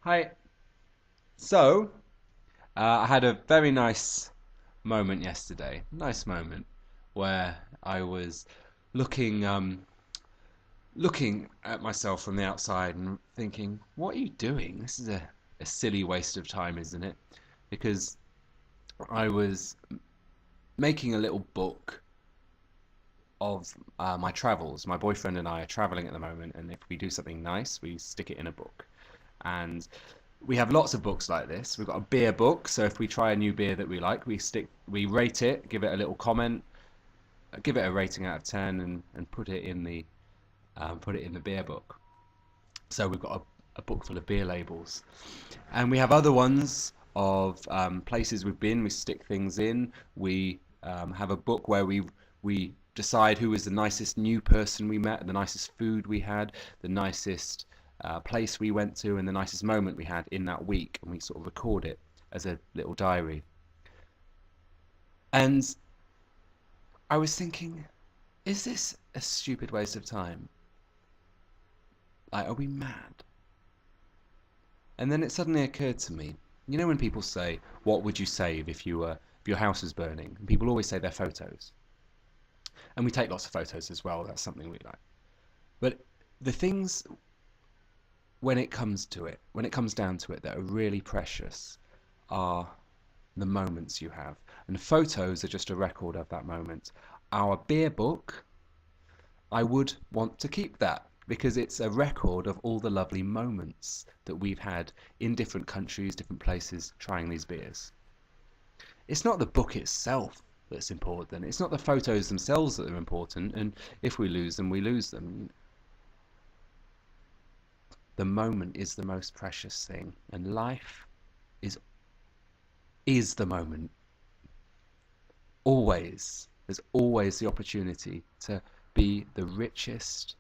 Hi. So, I had a very nice moment yesterday. Nice moment where I was looking, looking at myself from the outside and thinking, "What are you doing? This is a silly waste of time, isn't it?" Because I was making a little book of my travels. My boyfriend and I are traveling at the moment, and if we do something nice, we stick it in a book. And we have lots of books like this. We've got a beer book, so if we try a new beer that we like, we rate it, give it a little comment, give it a rating out of 10, and put it in the beer book. So we've got a book full of beer labels, and we have other ones of places we've been. We stick things in. We have a book where we decide who was the nicest new person we met, the nicest food we had, the nicest place we went to, and the nicest moment we had in that week, and we sort of record it as a little diary. And I was thinking, is this a stupid waste of time? Like, are we mad? And then it suddenly occurred to me, you know when people say, what would you save if your house was burning? And people always say their photos. And we take lots of photos as well, that's something we like. But the things when it comes down to it, that are really precious are the moments you have. And photos are just a record of that moment. Our beer book, I would want to keep that because it's a record of all the lovely moments that we've had in different countries, different places, trying these beers. It's not the book itself that's important. It's not the photos themselves that are important. And if we lose them, we lose them. The moment is the most precious thing, and life is is the moment. Always, there's always the opportunity to be the richest,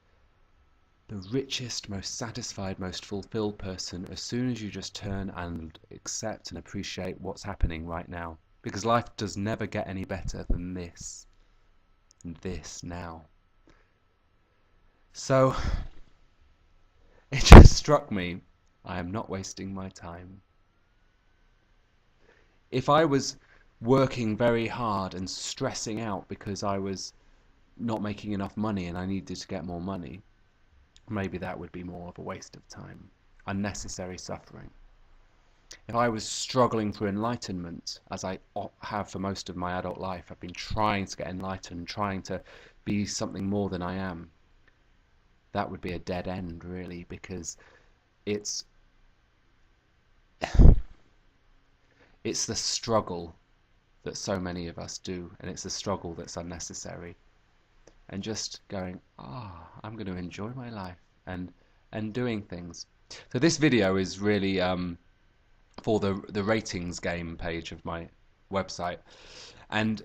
most satisfied, most fulfilled person as soon as you just turn and accept and appreciate what's happening right now. Because life does never get any better than this now. So it just struck me, I am not wasting my time. If I was working very hard and stressing out because I was not making enough money and I needed to get more money, maybe that would be more of a waste of time, unnecessary suffering. If I was struggling for enlightenment, as I have for most of my adult life, I've been trying to get enlightened, trying to be something more than I am, that would be a dead end, really, because it's it's the struggle that so many of us do, and it's the struggle that's unnecessary. And just going, I'm going to enjoy my life and doing things. So this video is really for the ratings game page of my website, and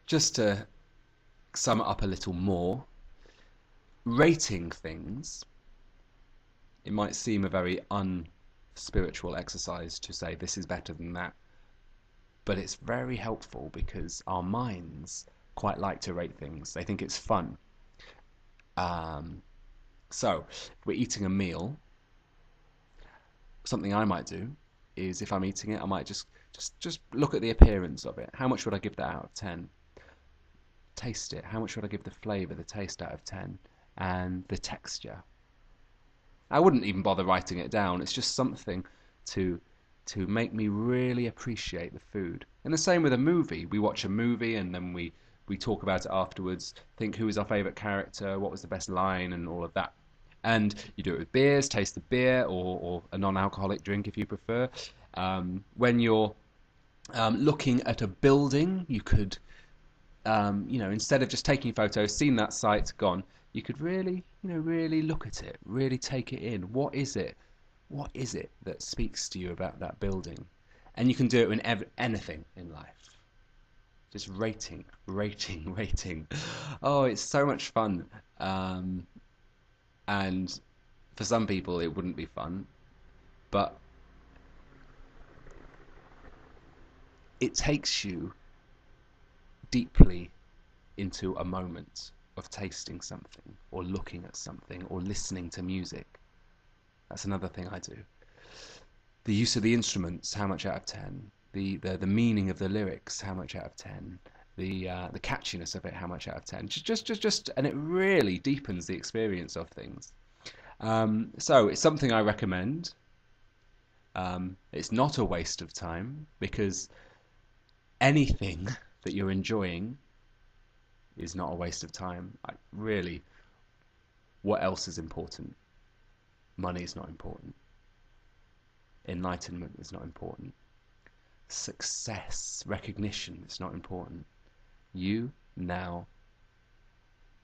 just to sum it up a little more, rating things, it might seem a very unspiritual exercise to say this is better than that, but it's very helpful because our minds quite like to rate things. They think it's fun. So if we're eating a meal, something I might do is, if I'm eating it, I might just look at the appearance of it. How much would I give that out of 10? Taste it. How much would I give the flavour, the taste, out of 10? And the texture. I wouldn't even bother writing it down. It's just something to make me really appreciate the food. And the same with a movie. We watch a movie and then we talk about it afterwards, think who is our favourite character, what was the best line, and all of that. And you do it with beers, taste the beer, or a non-alcoholic drink if you prefer. When you're looking at a building, you could, instead of just taking photos, seen that site, gone, you could really, really look at it, really take it in. What is it? What is it that speaks to you about that building? And you can do it in anything in life. Just rating, rating, rating. Oh, it's so much fun. And for some people it wouldn't be fun, but it takes you deeply into a moment of tasting something, or looking at something, or listening to music. That's another thing I do. The use of the instruments, how much out of 10? The meaning of the lyrics, how much out of 10? The catchiness of it, how much out of 10? Just, and it really deepens the experience of things. So it's something I recommend. It's not a waste of time because anything that you're enjoying is not a waste of time. Really, what else is important? Money is not important. Enlightenment is not important. Success, recognition is not important. You now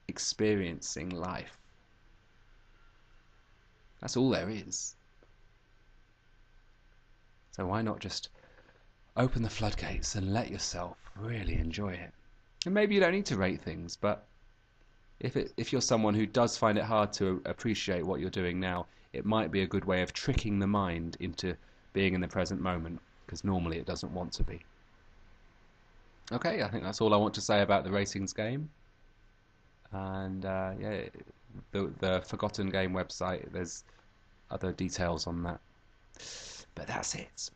experiencing life. That's all there is. So why not just open the floodgates and let yourself really enjoy it? And maybe you don't need to rate things, but if you're someone who does find it hard to appreciate what you're doing now, it might be a good way of tricking the mind into being in the present moment, because normally it doesn't want to be. Okay, I think that's all I want to say about the ratings game. And yeah, the Forgotten Game website, there's other details on that. But that's it.